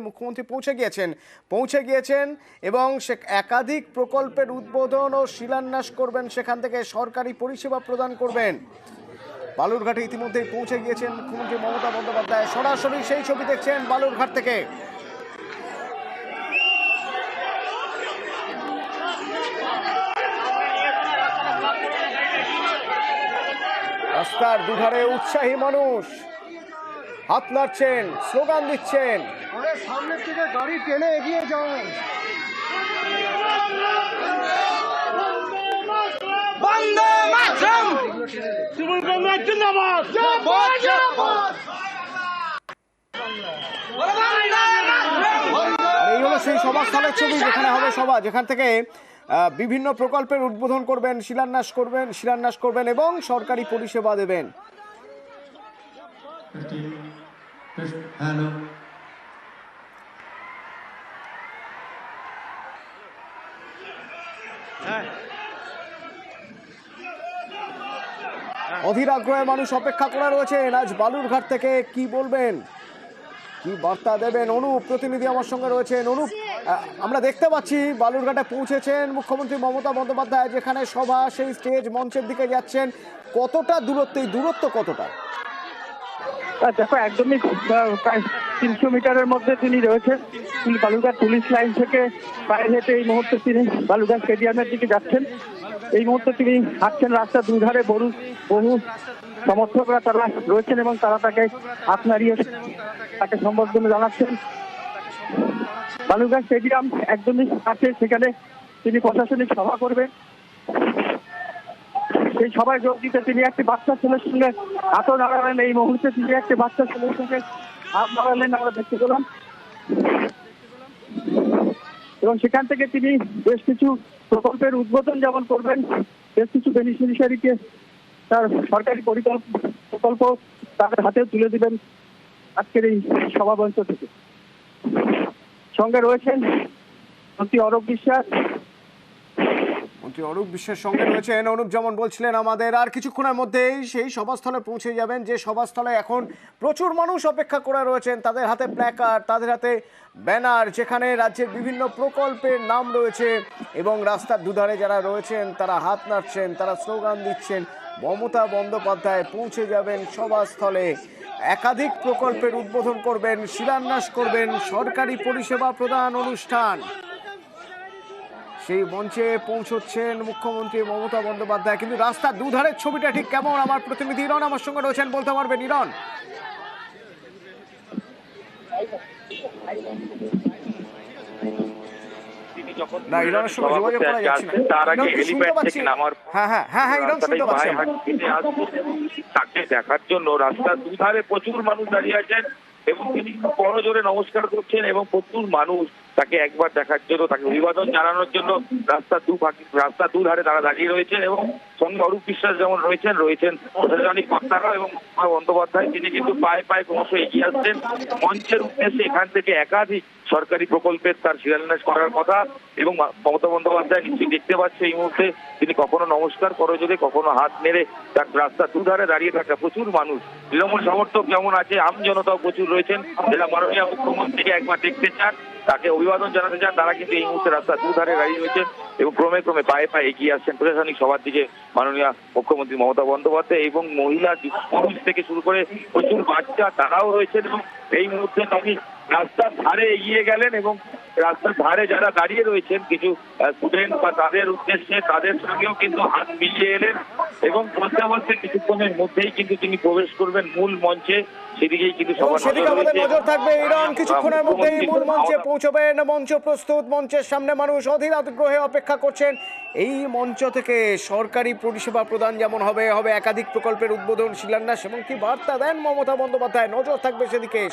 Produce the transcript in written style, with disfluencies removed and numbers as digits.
মুখ্যমন্ত্রী পৌঁছে গিয়েছেন এবং সে একাধিক প্রকল্পের উদ্বোধন ও শিলান্যাস করবেন, সেখান থেকে সরকারি পরিষেবা প্রদান করবেন। বালুরঘাটে ইতিমধ্যেই পৌঁছে গিয়েছেন মুখ্যমন্ত্রী মমতা বন্দ্যোপাধ্যায়। সরাসরি সেই ছবি দেখছেন বালুরঘাট থেকে। রাস্তার দুধারে উৎসাহী মানুষ হাত নাড়ছেন, স্লোগান দিচ্ছেন। সামনের থেকে গাড়ি টেনে এগিয়ে যান। বন্দে মাতরম। তৃণমূল কংগ্রেস জিন্দাবাদ। এই হলো সেই সভাস্থলের ছবি যেখানে হবে সভা, যেখান থেকে বিভিন্ন প্রকল্পের উদ্বোধন করবেন, শিলান্যাস করবেন এবং সরকারি পরিষেবা দেবেন। অধীর আগ্রহে মানুষ অপেক্ষা করে রয়েছেন আজ বালুরঘাট থেকে কি বলবেন, কি বার্তা দেবেন। অনুপ প্রতিনিধি আমার সঙ্গে রয়েছেন। অনুপ, আমরা দেখতে পাচ্ছি বালুরঘাটে পৌঁছেছেন মুখ্যমন্ত্রী মমতা বন্দ্যোপাধ্যায়, যেখানে সভা, সেই স্টেজ মঞ্চের দিকে যাচ্ছেন। কতটা দূরত্ব, এই দূরত্ব কতটা? দেখো, একদমই প্রায় 300 মিটারের মধ্যে তিনি রয়েছেন। বালুরঘাট পুলিশ লাইন থেকে পায়ে হেঁটে এই মুহূর্তে তিনি বালুরঘাট স্টেডিয়ামের দিকে যাচ্ছেন। এই মুহূর্তে তিনি হাঁটছেন, রাস্তার দুধারে বহু সমর্থকরা তারা রয়েছেন এবং তারা তাকে হাত নাড়িয়ে তাকে সম্বর্ধনা জানাচ্ছেন। বালুরঘাট স্টেডিয়াম একদমই কাছে, সেখানে তিনি প্রশাসনিক সভা করবেন। সেই সভায় যোগ দিতে তিনি একটি বাচ্চা ছেলের সঙ্গে হাতও নাড়ালেন। এই মুহূর্তে তিনি একটি বাচ্চা ছেলের সঙ্গে হাত নাড়ালেন, আমরা দেখতে পেলাম। এবং সেখান থেকে তিনি বেশ কিছু প্রকল্পের উদ্বোধন যেমন করবেন, বেশ কিছু বেনিফিশিয়ারিকে তার সরকারি প্রকল্প তাদের হাতে তুলে দিবেন আজকের এই সভামঞ্চ থেকে। সঙ্গে রয়েছেন মন্ত্রী অরূপ বিশ্বাস। মন্ত্রী অরূপ বিশ্বাসের সঙ্গে রয়েছেন। অনুপ যেমন বলছিলেন আমাদের, আর কিছুক্ষণের মধ্যেই সেই সভাস্থলে পৌঁছে যাবেন, যে সভাস্থলে এখন প্রচুর মানুষ অপেক্ষা করে রয়েছেন। তাদের হাতে প্ল্যাকার্ড, তাদের হাতে ব্যানার, যেখানে রাজ্যের বিভিন্ন প্রকল্পের নাম রয়েছে এবং রাস্তার দুধারে যারা রয়েছেন তারা হাত নাড়ছেন, তারা স্লোগান দিচ্ছেন। মমতা বন্দ্যোপাধ্যায় পৌঁছে যাবেন সভাস্থলে, একাধিক প্রকল্পের উদ্বোধন করবেন, শিলান্যাস করবেন, সরকারি পরিষেবা প্রদান অনুষ্ঠান। সেই মঞ্চে পৌঁছচ্ছেন মুখ্যমন্ত্রী মমতা বন্দ্যোপাধ্যায়। কিন্তু রাস্তার দুধারের ছবিটা ঠিক কেমন, আমার প্রতিনিধি ইরন আমার সঙ্গে রয়েছেন, বলতে পারবেন ইরন? না, ইরনের সঙ্গে যোগাযোগ করা যাচ্ছে না। হ্যাঁ, ইরন শুনতে পাচ্ছি। তাকে দেখার জন্য রাস্তার দুধারে প্রচুর মানুষ দাঁড়িয়ে আছেন এবং তিনি করজোরে নমস্কার করছেন এবং প্রচুর মানুষ তাকে একবার দেখার জন্য, তাকে অভিবাদন জানানোর জন্য রাস্তার দুধারে তারা দাঁড়িয়ে রয়েছেন। এবং সঙ্গে অরূপ বিশ্বাস যেমন রয়েছেন প্রশাসনিক কর্তারা এবং বন্দ্যোপাধ্যায়, তিনি কিন্তু পায়ে ক্রমশ এগিয়ে আসছেন মঞ্চের উদ্দেশ্যে। এখান থেকে একাধিক সরকারি প্রকল্পের তার শিলান্যাস করার কথা। এবং মমতা বন্দ্যোপাধ্যায় নিশ্চয়ই দেখতে পাচ্ছে এই মুহূর্তে তিনি কখনো নমস্কার করজোরে, কখনো হাত নেড়ে তার রাস্তার দুধারে দাঁড়িয়ে থাকা প্রচুর মানুষ, তৃণমূল সমর্থক যেমন আছে, আম জনতাও প্রচুর রয়েছেন, যারা মাননীয় মুখ্যমন্ত্রীকে একবার দেখতে চান, তাকে অভিবাদন জানাতে চান, তারা কিন্তু এই মুহূর্তে রাস্তার দুধারে দাঁড়িয়ে রয়েছেন এবং ক্রমে পায়ে এগিয়ে আসছেন প্রশাসনিক সভার দিকে মাননীয় মুখ্যমন্ত্রী মমতা বন্দ্যোপাধ্যায়। এবং মহিলা, পুরুষ থেকে শুরু করে প্রচুর বাচ্চা তারাও রয়েছেন এবং এই মুহূর্তে তিনি রাস্তার ধারে এগিয়ে গেলেন এবং রাস্তার ধারে যারা দাঁড়িয়ে রয়েছেন কিছু স্টুডেন্ট বা তাদের উদ্দেশ্যে, তাদের সঙ্গেও কিন্তু হাত মিলিয়ে এলেন এবং বলতে কিছুক্ষণের মধ্যেই কিন্তু তিনি প্রবেশ করবেন মূল মঞ্চে। সেদিকেই কিন্তু সেদিকে আমাদের নজর থাকবে ইরন। কিছুক্ষণের মধ্যেই মূল মঞ্চে পৌঁছবেন। মঞ্চ প্রস্তুত, মঞ্চের সামনে মানুষ অধীর আগ্রহে অপেক্ষা করছেন। এই মঞ্চ থেকে সরকারি পরিষেবা প্রদান যেমন হবে, একাধিক প্রকল্পের উদ্বোধন, শিলান্যাস এবং কি বার্তা দেন মমতা বন্দ্যোপাধ্যায়, নজর থাকবে সেদিকে।